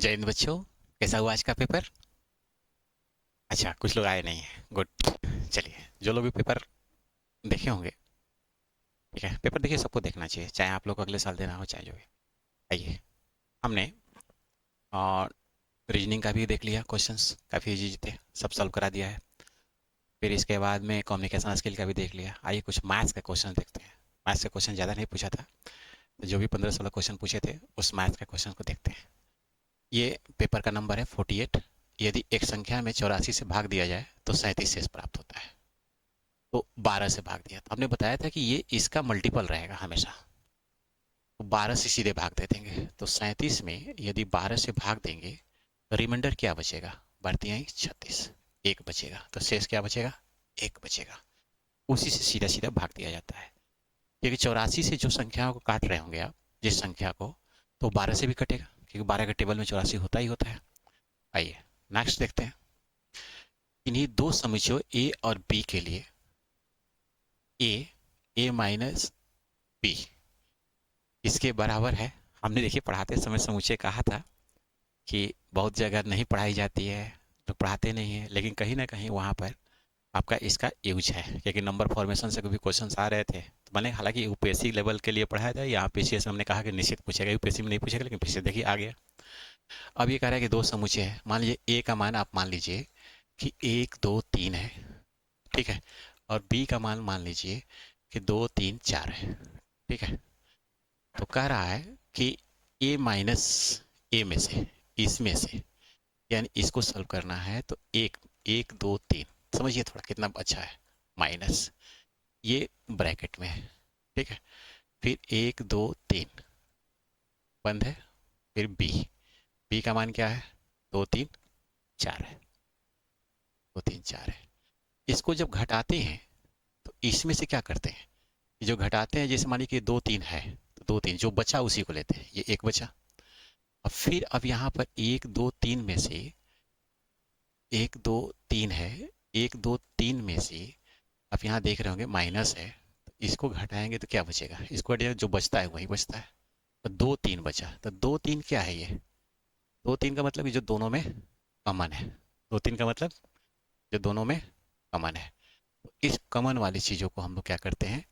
जय हिंद बच्चों। कैसा हुआ आज का पेपर? अच्छा, कुछ लोग आए नहीं हैं। गुड। चलिए, जो लोग भी पेपर देखे होंगे, ठीक है, पेपर देखिए, सबको देखना चाहिए, चाहे आप लोग को अगले साल देना हो चाहे जो भी। आइए, हमने रीजनिंग का भी देख लिया, क्वेश्चंस काफ़ी इजी थे, सब सॉल्व करा दिया है। फिर इसके बाद में कम्युनिकेशन स्किल का भी देख लिया। आइए कुछ मैथ्स का क्वेश्चन देखते हैं। मैथ्स का क्वेश्चन ज़्यादा नहीं पूछा था, तो जो भी 15-16 क्वेश्चन पूछे थे उस मैथ्स के क्वेश्चन को देखते हैं। ये पेपर का नंबर है 48। यदि एक संख्या में 84 से भाग दिया जाए तो 37 शेष प्राप्त होता है। तो 12 से भाग दिया, तो हमने बताया था कि ये इसका मल्टीपल रहेगा हमेशा। तो 12 से सीधे भाग दे देंगे, तो 37 में यदि 12 से भाग देंगे तो रिमाइंडर क्या बचेगा? बढ़ती आई 36, एक बचेगा, तो शेष क्या बचेगा? एक बचेगा। उसी से सीधा सीधा भाग दिया जाता है, क्योंकि 84 से जो संख्याओं को काट रहे होंगे आप, जिस संख्या को, तो 12 से भी कटेगा, क्योंकि 12 के टेबल में 84 होता ही होता है। आइए नेक्स्ट देखते हैं। इन्हीं दो समुच्चयों ए और बी के लिए ए माइनस बी इसके बराबर है। हमने देखिए पढ़ाते समय समुच्चय कहा था कि बहुत जगह नहीं पढ़ाई जाती है, तो पढ़ाते नहीं है, लेकिन कहीं ना कहीं वहाँ पर आपका इसका यूज है, क्योंकि नंबर फॉर्मेशन से कभी क्वेश्चन आ रहे थे, तो मैंने हालांकि यूपीएससी लेवल के लिए पढ़ाया था, यहाँ पीसीएस में हमने कहा कि निश्चित पूछेगा, यूपीएससी में नहीं पूछेगा, लेकिन पीसीएस देखिए आ गया। अब ये कह रहा है कि दो समुच्चय है, मान लीजिए ए का मान आप मान लीजिए कि 1 2 3 है, ठीक है, और बी का मान मान लीजिए कि 2 3 4 है, ठीक है। तो कह रहा है कि ए माइनस ए में से, इसमें से, यानी इसको सॉल्व करना है, तो एक 1 2 3, समझिए थोड़ा कितना अच्छा है, माइनस ये ब्रैकेट में है, ठीक है। फिर 1 2 3 बंद है, फिर बी, बी का मान क्या है? 2 3 4 है, 2 3 4 है। इसको जब घटाते हैं तो इसमें से क्या करते हैं? जो घटाते हैं, जैसे मानिए कि 2 3 है, तो 2 3 जो बचा उसी को लेते हैं, ये एक बचा। अब फिर अब यहाँ पर 1 2 3 में से, 1 2 3 है, 1 2 3 में से आप यहाँ देख रहे होंगे माइनस है, तो इसको घटाएंगे तो क्या बचेगा? इसको घटाएंगे, जो बचता है वही बचता है, तो 2 3 बचा, तो 2 3 क्या है ये? 2 3 का मतलब ये जो दोनों में कॉमन है, 2 3 का मतलब जो दोनों में कॉमन है। तो इस कॉमन वाली चीज़ों को हम लोग क्या करते हैं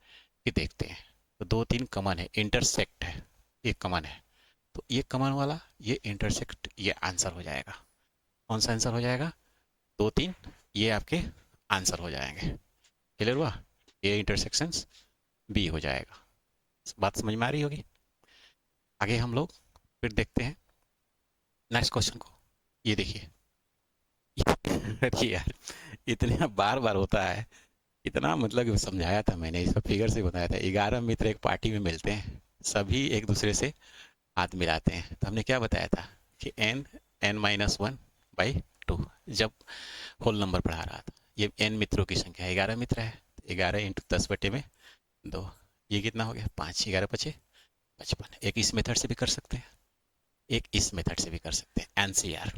कि देखते हैं। तो 2 3 कॉमन है, इंटरसेक्ट है, ये कॉमन है, तो ये कॉमन वाला, ये इंटरसेक्ट, ये आंसर हो जाएगा। कौन सा आंसर हो जाएगा? 2 3, ये आपके आंसर हो जाएंगे। क्लियर हुआ? ये इंटरसेक्शंस बी हो जाएगा। बात समझ में आ रही होगी। आगे हम लोग फिर देखते हैं नेक्स्ट क्वेश्चन को। ये देखिए, अरे यार, इतना बार बार होता है, इतना मतलब समझाया था मैंने, इसका फिगर से बताया था। 11 मित्र एक पार्टी में मिलते हैं, सभी एक दूसरे से हाथ मिलाते हैं, तो हमने क्या बताया था कि n n-1/2, जब होल नंबर पढ़ा रहा था। ये n मित्रों की संख्या, 11 मित्र है, 11 इंटू 10/2, ये कितना हो गया? 5, 11 पचे 55। एक इस मेथड से भी कर सकते हैं, एक इस मेथड से भी कर सकते हैं, एनसीआर,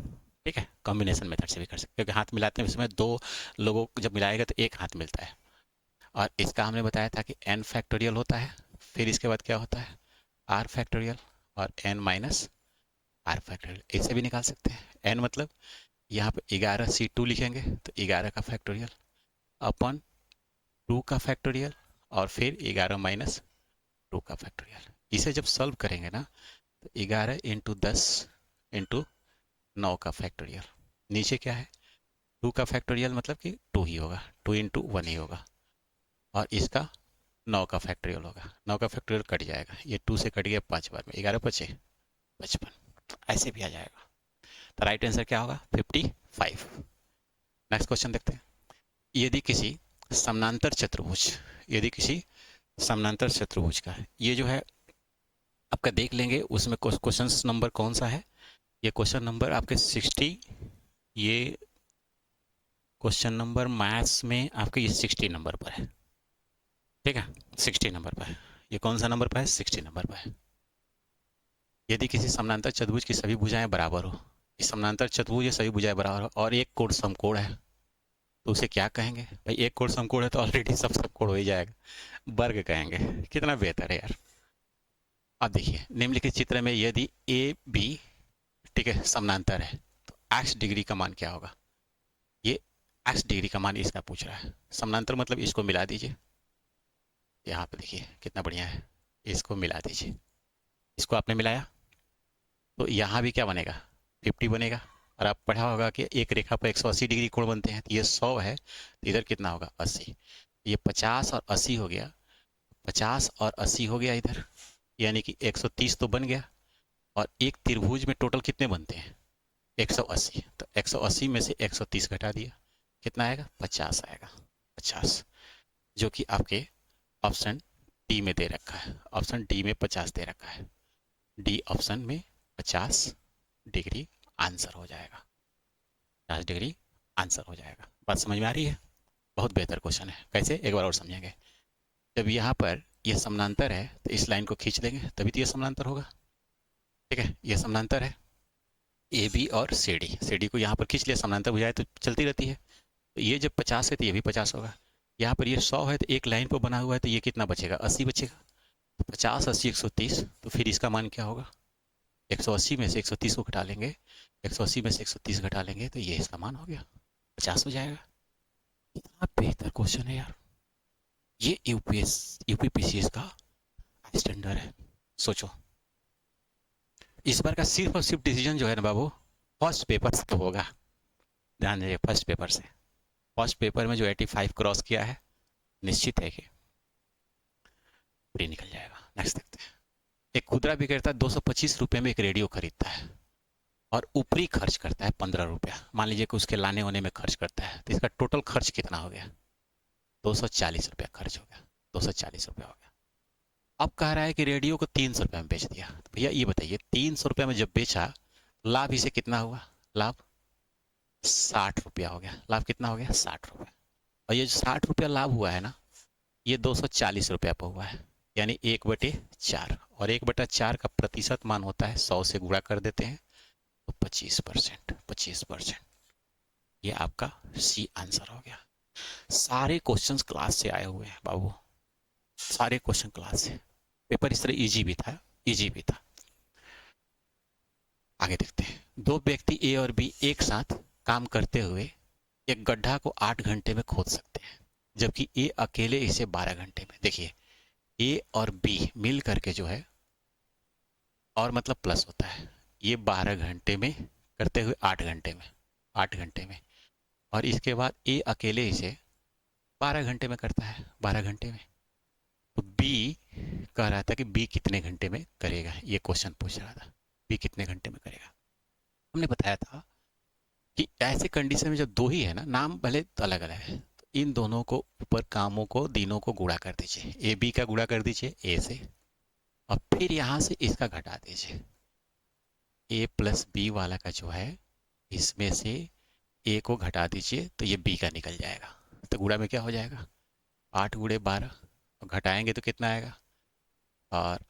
ठीक है, कॉम्बिनेशन मेथड से भी कर सकते हैं, क्योंकि हाथ मिलाते हैं उसमें दो लोगों को जब मिलाएगा तो एक हाथ मिलता है। और इसका हमने बताया था कि n फैक्टोरियल होता है, फिर इसके बाद क्या होता है? r फैक्टोरियल, और n माइनस r फैक्टोरियल, इसे भी निकाल सकते हैं। n मतलब यहाँ पे 11c2 लिखेंगे, तो 11 का फैक्टोरियल अपन 2 का फैक्टोरियल, और फिर 11 माइनस 2 का फैक्टोरियल। इसे जब सॉल्व करेंगे ना, तो 11 इंटू 10 इंटू 9 का फैक्टोरियल, नीचे क्या है? 2 का फैक्टोरियल मतलब कि 2 ही होगा, 2 इंटू 1 ही होगा, और इसका 9 का फैक्टोरियल होगा, 9 का फैक्टोरियल कट जाएगा, ये 2 से कट गया 5 बार में, 11 पचे 55, ऐसे भी आ जाएगा। तो राइट आंसर क्या होगा? 55। नेक्स्ट क्वेश्चन देखते हैं। यदि किसी समानांतर चतुर्भुज, यदि किसी समानांतर चतुर्भुज का है, ये जो है आपका देख लेंगे, उसमें क्वेश्चन नंबर कौन सा है? ये क्वेश्चन नंबर आपके 60, ये क्वेश्चन नंबर मैथ्स में आपके ये 60 नंबर पर है, ठीक है, 60 नंबर पर है। ये कौन सा नंबर पर है? 60 नंबर पर है। यदि किसी समानांतर चतुर्भुज की सभी भुजाएं बराबर हो, इस समानांतर चतुर्भुज सभी भुजाएं बराबर हो, और एक कोण समकोण है, तो उसे क्या कहेंगे? भाई एक कोण समकोण है तो ऑलरेडी सब समकोण हो ही जाएगा, वर्ग कहेंगे। कितना बेहतर है यार। अब देखिए, निम्नलिखित चित्र में यदि ए बी ठीक है, समानांतर है, तो एक्स डिग्री का मान क्या होगा? ये एक्स डिग्री का मान इसका पूछ रहा है। समानांतर मतलब इसको मिला दीजिए, यहाँ पे देखिए कितना बढ़िया है, इसको मिला दीजिए, इसको आपने मिलाया तो यहाँ भी क्या बनेगा? 50 बनेगा। और आप पढ़ा होगा कि एक रेखा पर 180 डिग्री कोण बनते हैं, तो ये 100 है, तो इधर कितना होगा? 80। ये 50 और 80 हो गया, 50 और 80 हो गया इधर, यानी कि 130 तो बन गया। और एक त्रिभुज में टोटल कितने बनते हैं? 180, तो 180 में से 130 घटा दिया, कितना आएगा? 50 आएगा, 50, जो कि आपके ऑप्शन डी में दे रखा है। ऑप्शन डी में 50 दे रखा है, डी ऑप्शन में 50 डिग्री आंसर हो जाएगा, 50 डिग्री आंसर हो जाएगा। बात समझ में आ रही है? बहुत बेहतर क्वेश्चन है। कैसे? एक बार और समझेंगे। जब यहाँ पर ये समानांतर है तो इस लाइन को खींच देंगे, तभी तो ये समानांतर होगा। ठीक है, ये समानांतर है, ए बी और सी डी को यहाँ पर खींच लिया, समानांतर बुझाए तो चलती रहती है। तो ये जब 50 है तो ये भी 50 होगा। यहाँ पर ये 100 है तो एक लाइन पर बना हुआ है, तो ये कितना बचेगा? 80 बचेगा। तो 50 80 130, तो फिर इसका मान क्या होगा? 180 में से 130 को घटा लेंगे, 180 में से 130 घटा लेंगे, तो ये इसका मान हो गया, 50 हो जाएगा। कितना बेहतर क्वेश्चन है यार, ये यूपीएस यूपीपीसीएस का स्टैंडर्ड है। सोचो, इस बार का सिर्फ और सिर्फ डिसीजन जो है ना बाबू, फर्स्ट पेपर से तो होगा। ध्यान दीजिए, फर्स्ट पेपर से। फर्स्ट पेपर में जो 85 क्रॉस किया है, निश्चित है कि फ्री निकल जाएगा। नेक्स्ट देखते हैं। एक खुदरा विक्रेता 225 रुपये में एक रेडियो खरीदता है और ऊपरी खर्च करता है 15 रुपया। मान लीजिए कि उसके लाने होने में खर्च करता है, तो इसका टोटल खर्च कितना हो गया? 240 रुपया खर्च हो गया, 240 रुपया हो गया। अब कह रहा है कि रेडियो को 300 रुपये में बेच दिया। तो भैया ये बताइए, 300 रुपये में जब बेचा, लाभ इसे कितना हुआ? लाभ 60 रुपया हो गया। लाभ कितना हो गया? 60 रुपया। और ये जो 60 रुपया लाभ हुआ है ना, ये 240 रुपया पर हुआ है, यानी 1/4। और 1/4 का प्रतिशत मान होता है 100 से गुणा कर देते हैं, तो 25%। 25%, ये आपका सी आंसर हो गया। सारे क्वेश्चंस क्लास से आए हुए हैं बाबू, सारे क्वेश्चन क्लास से। पेपर इस तरह इजी भी था, इजी भी था। आगे देखते हैं। दो व्यक्ति ए और बी एक साथ काम करते हुए एक गड्ढा को 8 घंटे में खोद सकते हैं, जबकि ए अकेले इसे 12 घंटे में। देखिए, ए और बी मिल करके जो है, और मतलब प्लस होता है, ये 12 घंटे में करते हुए 8 घंटे में, 8 घंटे में। और इसके बाद ए अकेले इसे 12 घंटे में करता है, 12 घंटे में। तो बी कह रहा था कि बी कितने घंटे में करेगा, ये क्वेश्चन पूछ रहा था, बी कितने घंटे में करेगा। हमने बताया था कि ऐसे कंडीशन में जब दो ही है ना, नाम भले अलग अलग है, तो इन दोनों को ऊपर कामों को, दिनों को गुणा कर दीजिए। ए बी का गुणा कर दीजिए ए से, और फिर यहाँ से इसका घटा दीजिए। ए प्लस बी वाला का जो है, इसमें से ए को घटा दीजिए, तो ये बी का निकल जाएगा। तो गुणा में क्या हो जाएगा? 8 गुणे 12, और घटाएंगे तो कितना आएगा? और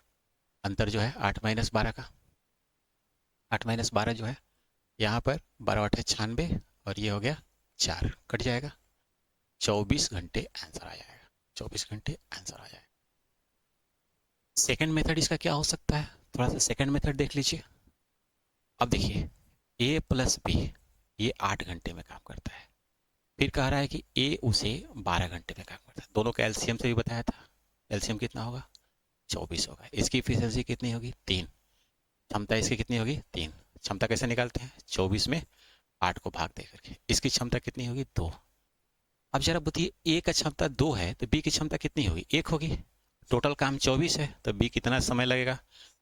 अंतर जो है 8 माइनस 12 का, 8 माइनस 12 जो है यहाँ पर 12 8 96, और ये हो गया 4, कट जाएगा। 24 घंटे आंसर आ जाएगा, 24 घंटे आंसर आ जाएगा। सेकंड मेथड इसका क्या हो सकता है? थोड़ा सा सेकंड मेथड देख लीजिए। अब देखिए, ए प्लस बी ये 8 घंटे में काम करता है, फिर कह रहा है कि ए उसे 12 घंटे में काम करता है। दोनों का एलसीएम से भी बताया था, एलसीएम कितना होगा? 24 होगा। इसकी इफिशियंसी कितनी होगी? 3। क्षमता इसकी कितनी होगी? 3। क्षमता कैसे निकालते हैं? 24 में 8 को भाग दे करके। इसकी क्षमता कितनी होगी? 2। अब जरा बताइए, ए का क्षमता 2 है तो बी की क्षमता कितनी होगी? 1 होगी। टोटल काम 24 है, तो बी कितना समय लगेगा?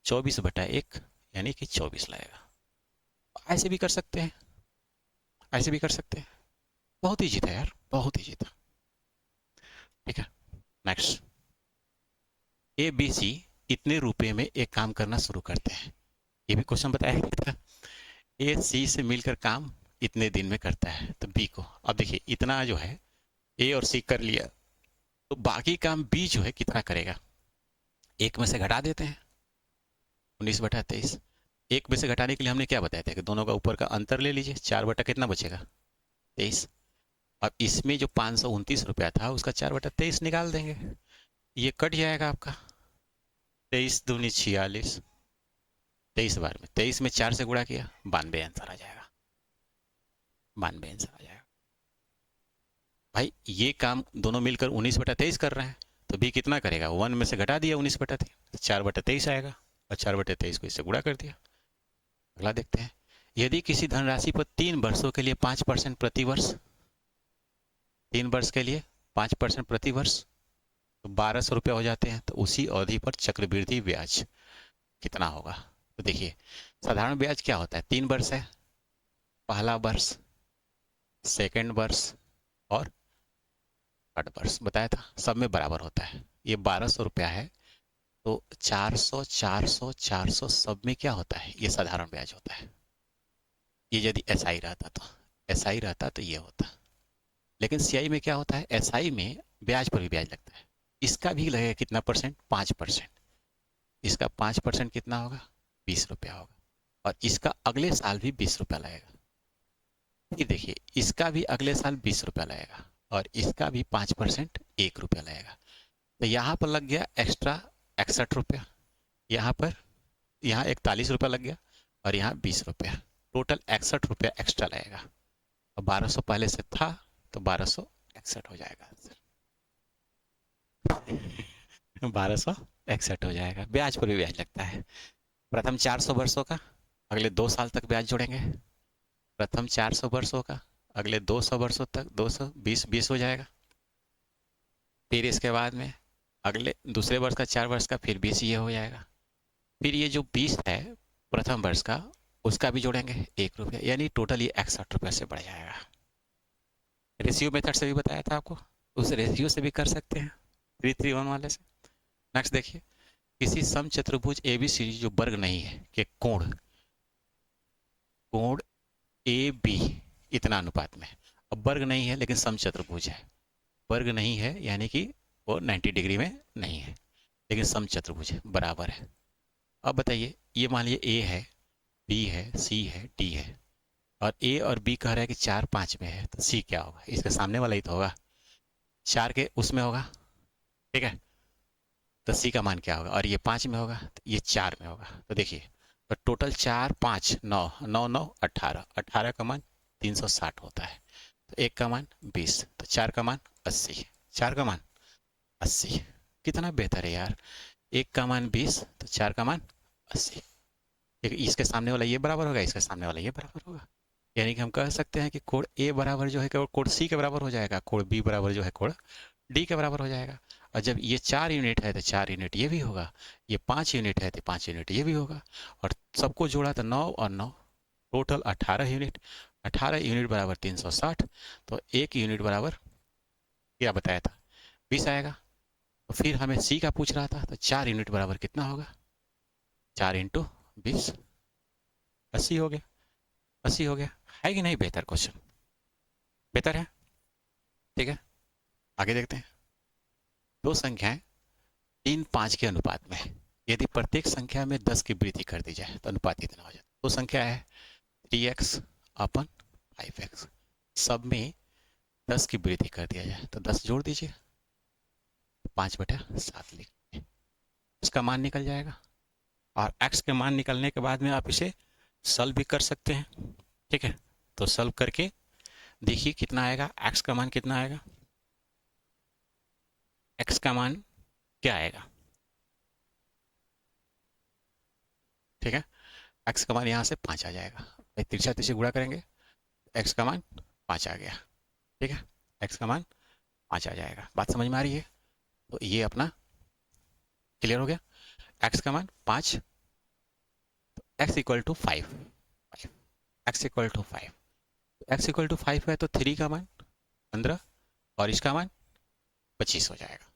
24/1, यानी कि 24 लगेगा। ऐसे भी कर सकते हैं, ऐसे भी कर सकते हैं। बहुत ईजी था यार, बहुत ईजी था। ठीक है, नेक्स्ट। ए बी सी इतने रुपए में एक काम करना शुरू करते हैं, ये भी क्वेश्चन बताया गया था। ए सी से मिलकर काम इतने दिन में करता है, तो बी को, अब देखिए इतना जो है ए और सी कर लिया, तो बाकी काम बी जो है कितना करेगा? एक में से घटा देते हैं, 19/23। एक में से घटाने के लिए हमने क्या बताया था कि दोनों का ऊपर का अंतर ले लीजिए, 4 बटा कितना बचेगा? 23। अब इसमें जो 529 रुपया था, उसका 4/23 निकाल देंगे, ये कट जाएगा आपका। 23 दूनी 46, 23 बार में, 23 में 4 से गुणा किया, 92 आंसर आ जाएगा, 92 आंसर आ जाएगा। भाई ये काम दोनों मिलकर 19/23 कर रहे हैं, तो बी कितना करेगा, 1 में से घटा दिया 19/3, 4/23 आएगा, और 4/23 को इससे गुणा कर दिया। अगला देखते हैं, यदि किसी धनराशि पर 3 वर्षों के लिए 5% प्रति वर्ष, 3 वर्ष के लिए 5% प्रति वर्ष, तो 1200 रुपये हो जाते हैं, तो उसी अवधि पर चक्रवृद्धि ब्याज कितना होगा। तो देखिए, साधारण ब्याज क्या होता है, 3 वर्ष है, पहला वर्ष, सेकेंड वर्ष और थर्ड वर्ष, बताया था सब में बराबर होता है। ये 1200 रुपया है, तो 400 400 400 सब में क्या होता है, ये साधारण ब्याज होता है। ये यदि एसआई रहता, तो एसआई रहता तो ये होता, लेकिन सीआई में क्या होता है, एसआई में ब्याज पर भी ब्याज लगता है। इसका भी लगेगा कितना परसेंट, 5%। इसका 5% कितना होगा, 20 रुपया होगा, और इसका अगले साल भी 20 रुपया लगेगा। फिर देखिए, इसका भी अगले साल 20 रुपया लगेगा, और इसका भी 5% 1 रुपया लगेगा। तो यहाँ पर लग गया एक्स्ट्रा 61 रुपया, यहाँ पर, यहाँ 41 रुपया लग गया, और यहाँ 20 रुपया, टोटल 61 रुपया एक्स्ट्रा लगेगा। और 1200 पहले से था, तो 1261 हो जाएगा आंसर। 1261 हो जाएगा। ब्याज पर भी ब्याज लगता है। प्रथम 400 वर्षों का, अगले 2 साल तक ब्याज जोड़ेंगे। प्रथम 400 वर्षों का, अगले 200 वर्षों तक 220 20 हो जाएगा। फिर इसके बाद में अगले दूसरे वर्ष का 4 वर्ष का फिर 20 ये हो जाएगा। फिर ये जो 20 है प्रथम वर्ष का, उसका भी जोड़ेंगे 1 रुपया, यानी टोटल ये 61 रुपये से बढ़ जाएगा। रेशियो मेथड से भी बताया था आपको, उस रेशियो से भी कर सकते हैं 3-3-1 वाले से। नेक्स्ट देखिए, किसी समचतुर्भुज एबीसी जो वर्ग नहीं है कि कोण कोण ए बी इतना अनुपात में, अब वर्ग नहीं है लेकिन समचतुर्भुज है। वर्ग नहीं है यानी कि वो 90 डिग्री में नहीं है, लेकिन समचतुर्भुज है, बराबर है। अब बताइए, ये मान लीजिए ए है, बी है, सी है, डी है, और ए और बी कह रहा है कि 4-5 में है, तो सी क्या होगा, इसके सामने वाला ही तो होगा, 4 के उसमें होगा, ठीक है। तो सी का मान क्या होगा, और ये 5 में होगा, तो ये 4 में होगा। तो देखिए, तो टोटल 4 5 9 9 9 18, 18 का मान 360 होता है, तो एक का मान 20, तो 4 का मान 80, 4 का मान 80। कितना बेहतर है यार, एक का मान 20 तो 4 का मान 80। इसके सामने वाला ये बराबर होगा, इसके सामने वाला ये बराबर होगा, यानी कि हम कह सकते हैं कि कोण ए बराबर जो है कोण सी के बराबर हो जाएगा, कोण बी बराबर जो है कोण डी के बराबर हो जाएगा। और जब ये 4 यूनिट है तो 4 यूनिट ये भी होगा, ये 5 यूनिट है तो 5 यूनिट ये भी होगा, और सबको जोड़ा तो 9 और 9, टोटल 18 यूनिट। 18 यूनिट बराबर 360, तो 1 यूनिट बराबर क्या बताया था, 20 आएगा। तो फिर हमें सी का पूछ रहा था, तो 4 यूनिट बराबर कितना होगा, 4 × 20, 80 हो गया, 80 हो गया। है कि नहीं बेहतर क्वेश्चन, बेहतर है, ठीक है। आगे देखते हैं, दो संख्याएं 3-5 के अनुपात में, यदि प्रत्येक संख्या में 10 की वृद्धि कर दी जाए तो अनुपात कितना हो जाता है। तो संख्या है 3x अपन 5x, सब में 10 की वृद्धि कर दिया जाए तो 10 जोड़ दीजिए, 5/7 लिखिए, इसका मान निकल जाएगा। और x के मान निकलने के बाद में आप इसे सॉल्व भी कर सकते हैं, ठीक है। तो सॉल्व करके देखिए कितना आएगा, x का मान कितना आएगा, x का मान क्या आएगा, ठीक है। x का मान यहाँ से 5 आ जाएगा, तिरछा तिरछे गुणा करेंगे, x का मान 5 आ गया, ठीक है। x का मान 5 आ जाएगा, बात समझ में आ रही है। तो ये अपना क्लियर हो गया, x का मान 5, x equal to 5, x equal to 5, x equal to 5 है तो 3 का मान 15 और इसका मान 25 हो जाएगा,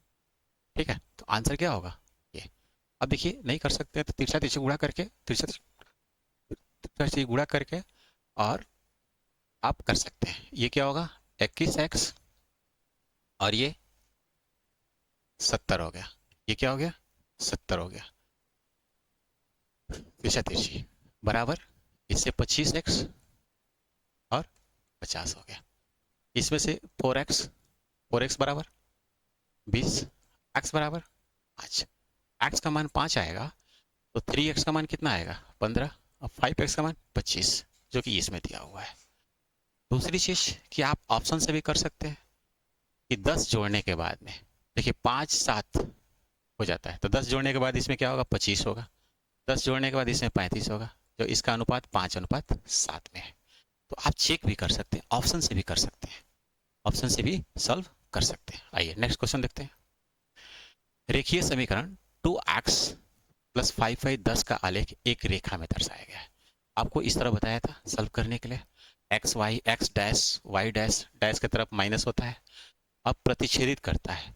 ठीक है। तो आंसर क्या होगा ये। अब देखिए, नहीं कर सकते हैं तो तिरछा तिरछे गुणा करके, तिरछा तिरछे गुणा करके और आप कर सकते हैं। ये क्या होगा, 21x और ये 70 हो गया, ये क्या हो गया, 70 हो गया, तिरछा तिरछी बराबर, इससे 25x और 50 हो गया, इसमें से 4x, 4x बराबर 20, x बराबर 5, x का मान 5 आएगा तो 3x का मान कितना आएगा 15, और 5x का मान 25, जो कि इसमें दिया हुआ है। दूसरी चीज कि आप ऑप्शन से भी कर सकते हैं कि 10 जोड़ने के बाद में, देखिए 5 7 हो जाता है, तो 10 जोड़ने के बाद इसमें क्या होगा 25 होगा, 10 जोड़ने के बाद इसमें 35 होगा, जो इसका अनुपात 5:7 में है। तो आप चेक भी कर सकते हैं, ऑप्शन से भी कर सकते हैं, ऑप्शन से भी सॉल्व कर सकते हैं। आइए नेक्स्ट क्वेश्चन देखते हैं। रेखीय समीकरण 2x प्लस 5y 10 का आलेख एक रेखा में दर्शाया गया है। आपको इस तरह बताया था सॉल्व करने के लिए, X Y X dash Y dash dash की तरफ माइनस होता है, अब प्रतिच्छेदित करता है,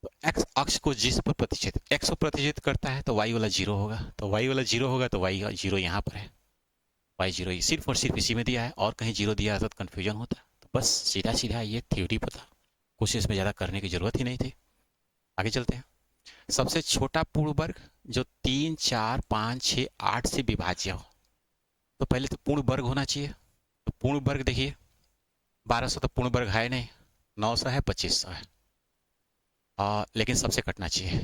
तो एक्स अक्ष को जिस पर प्रतिच्छेदित एक्स को प्रतिच्छेदित करता है तो वाई वाला जीरो होगा, तो वाई वाला जीरो होगा, तो वाई जीरो यहाँ पर है, वाई जीरो सिर्फ और सिर्फ इसी में दिया है, और कहीं जीरो दिया था तो कन्फ्यूजन होता। तो बस सीधा सीधा ये थ्योरी पता, कुछ इसमें ज़्यादा करने की जरूरत ही नहीं थी। आगे चलते हैं। सबसे छोटा पूर्ण वर्ग जो 3 4 5 6 8 से विभाज्य हो, तो पहले तो पूर्ण वर्ग होना चाहिए, तो पूर्ण वर्ग देखिए 1200 तो पूर्ण वर्ग है नहीं, 900 है, 2500 है, लेकिन सबसे कटना चाहिए,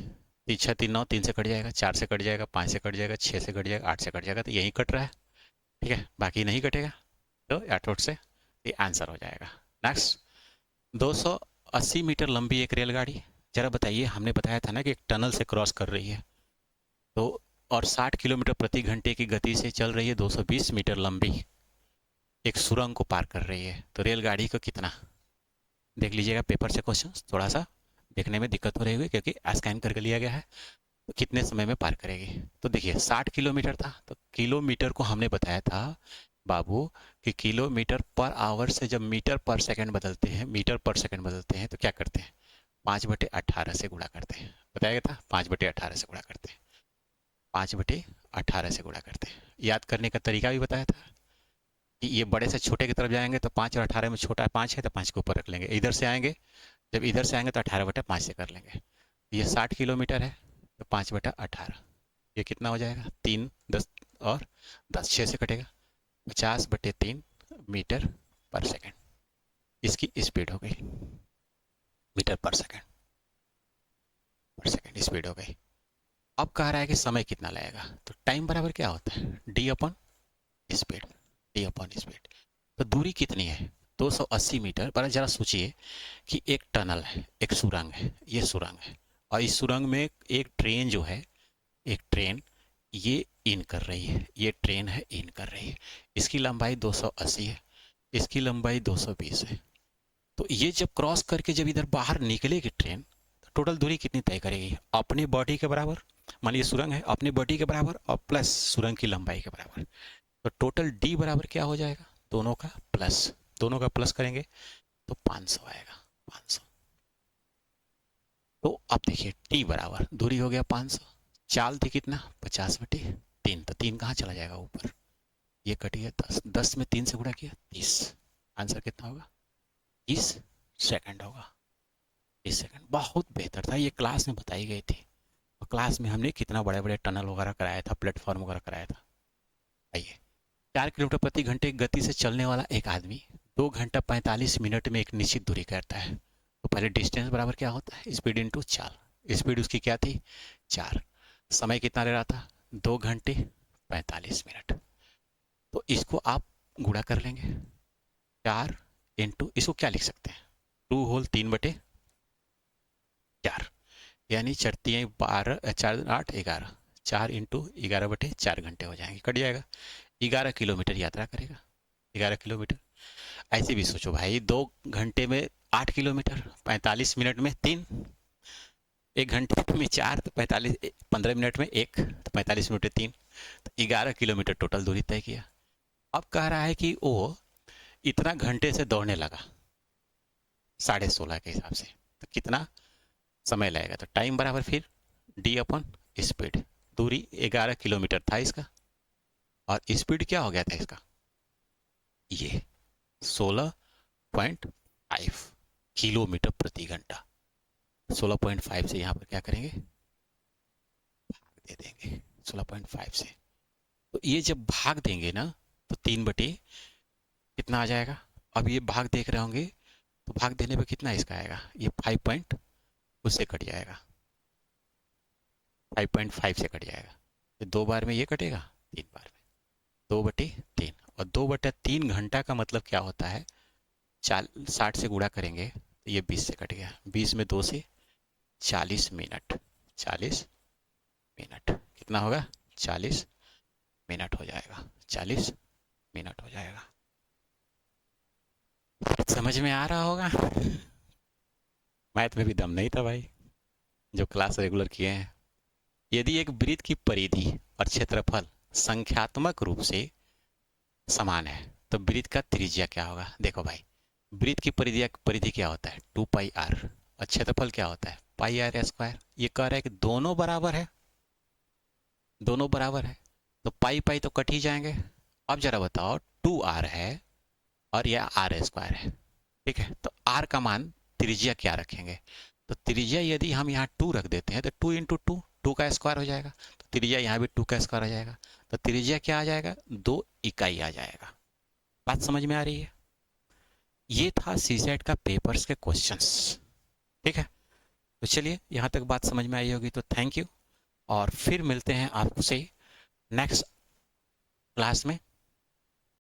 3 6 3 9, 3 से कट जाएगा, 4 से कट जाएगा, 5 से कट जाएगा, 6 से कट जाएगा, 8 से कट जाएगा, तो यही कट रहा है, ठीक है, बाकी नहीं कटेगा, तो एटोट से ये आंसर हो जाएगा। नेक्स्ट, 280 मीटर लंबी एक रेलगाड़ी, जरा बताइए, हमने बताया था ना कि एक टनल से क्रॉस कर रही है, तो और 60 किलोमीटर प्रति घंटे की गति से चल रही है, 220 मीटर लंबी एक सुरंग को पार कर रही है, तो रेलगाड़ी को कितना, देख लीजिएगा पेपर से क्वेश्चन, थोड़ा सा देखने में दिक्कत हो रही होगी क्योंकि स्कैन करके लिया गया है, तो कितने समय में पार करेगी। तो देखिए 60 किलोमीटर था, तो किलोमीटर को हमने बताया था बाबू कि किलोमीटर पर आवर से जब मीटर पर सेकंड बदलते हैं, मीटर पर सेकंड बदलते हैं, तो क्या करते हैं 5/18 से गुणा करते हैं, बताया गया था 5/18 से गुणा करते हैं, 5/18 से गुणा करते हैं। याद करने का तरीका भी बताया था कि ये बड़े से छोटे की तरफ जाएंगे तो 5 और 18 में छोटा 5 है, तो 5 के ऊपर रख लेंगे, इधर से आएंगे, जब इधर से आएंगे तो 18/5 से कर लेंगे। ये 60 किलोमीटर है, तो 5/18 ये कितना हो जाएगा 3 10 और 10 6 से कटेगा, 50/3 मीटर पर सेकंड इसकी स्पीड हो गई, मीटर पर सेकंड स्पीड हो गई। अब कह रहा है कि समय कितना लगेगा, तो टाइम बराबर क्या होता है D upon speed, D upon speed. तो दूरी कितनी है 280 मीटर, पर जरा सोचिए कि एक टनल है, एक सुरंग है, ये सुरंग है, और इस सुरंग में एक ट्रेन जो है, एक ट्रेन ये इन कर रही है, ये ट्रेन है इन कर रही है, इसकी लंबाई 280 है, इसकी लंबाई 220 है, तो ये जब क्रॉस करके जब इधर बाहर निकलेगी ट्रेन, तो टोटल दूरी कितनी तय करेगी अपनी बॉडी के बराबर, मान लीजिए सुरंग है अपनी बॉडी के बराबर और प्लस सुरंग की लंबाई के बराबर, तो टोटल डी बराबर क्या हो जाएगा दोनों का प्लस, दोनों का प्लस करेंगे तो 500 आएगा, 500। तो अब देखिए टी बराबर दूरी हो गया 500, चाल थी कितना 50/3, तो 3 कहाँ चला जाएगा ऊपर, ये कट गया 10, 10 में 3 से गुणा किया 30, आंसर कितना होगा 30 सेकंड होगा, 30 सेकंड। बहुत बेहतर था, ये क्लास में बताई गई थी, और क्लास में हमने कितना बड़े बड़े टनल वगैरह कराया था, प्लेटफॉर्म वगैरह कराया था। आइए, 4 किलोमीटर प्रति घंटे गति से चलने वाला एक आदमी 2 घंटा 45 मिनट में एक निश्चित दूरी करता है, तो पहले डिस्टेंस बराबर क्या होता है स्पीड इंटू चाल, स्पीड उसकी क्या थी 4, समय कितना ले रहा था 2 घंटे 45 मिनट, तो इसको आप गुणा कर लेंगे 4 इंटू, इसको क्या लिख सकते हैं 2 होल 3/4, यानी चढ़ती है 12 4 8 11, 4 इंटू 11/4 घंटे हो जाएंगे, कट जाएगा, 11 किलोमीटर यात्रा करेगा, 11 किलोमीटर। ऐसे भी सोचो भाई 2 घंटे में 8 किलोमीटर, 45 मिनट में 3, 1 घंटे में 4, तो 45 15 मिनट में 1, तो 45 मिनट में 3, तो 11 किलोमीटर टोटल दूरी तय किया। अब कह रहा है कि वो इतना घंटे से दौड़ने लगा 16:30 के हिसाब से, तो कितना समय लगेगा, तो टाइम बराबर फिर डी अपॉन स्पीड, दूरी 11 किलोमीटर था इसका, और स्पीड क्या हो गया था इसका ये 16.5 किलोमीटर प्रति घंटा, 16.5 से यहाँ पर क्या करेंगे भाग दे देंगे 16.5 से, तो ये जब भाग देंगे ना तो 3 बटे कितना आ जाएगा, अब ये भाग देख रहे होंगे, तो भाग देने पे कितना इसका आएगा, ये 5 पॉइंट उससे कट जाएगा, 5.5 से कट जाएगा, तो 2 बार में ये कटेगा, 3 बार में 2/3। और 2/3 घंटा का मतलब क्या होता है, 60 से गुणा करेंगे तो ये 20 से कट गया, 20 में 2 से 40 मिनट, 40 मिनट कितना होगा, 40 मिनट हो जाएगा, 40 मिनट हो जाएगा। समझ में आ रहा होगा। मैथ में भी दम नहीं था भाई, जो क्लास रेगुलर किए हैं। यदि एक वृत्त की परिधि और क्षेत्रफल संख्यात्मक रूप से समान है तो वृत्त का त्रिज्या क्या होगा। देखो भाई, वृत्त की परिधि परिधि क्या होता है, 2πr, और क्षेत्रफल क्या होता है, πr²। ये कह रहा है कि दोनों बराबर है, दोनों बराबर है, तो पाई पाई तो कट ही जाएंगे। अब जरा बताओ, 2r है और यह r² है, ठीक है, तो r का मान त्रिज्या क्या रखेंगे। तो त्रिज्या यदि हम यहाँ 2 रख देते हैं तो 2 × 2, 2 का स्क्वायर हो जाएगा, तो त्रिज्या यहाँ भी 2 का स्क्वायर हो जाएगा, तो त्रिज्या क्या आ जाएगा, 2 इकाई आ जाएगा। बात समझ में आ रही है। ये था सीसेट का पेपर्स के क्वेश्चंस, ठीक है। तो चलिए, यहाँ तक बात समझ में आई होगी तो थैंक यू, और फिर मिलते हैं आपसे नेक्स्ट क्लास में।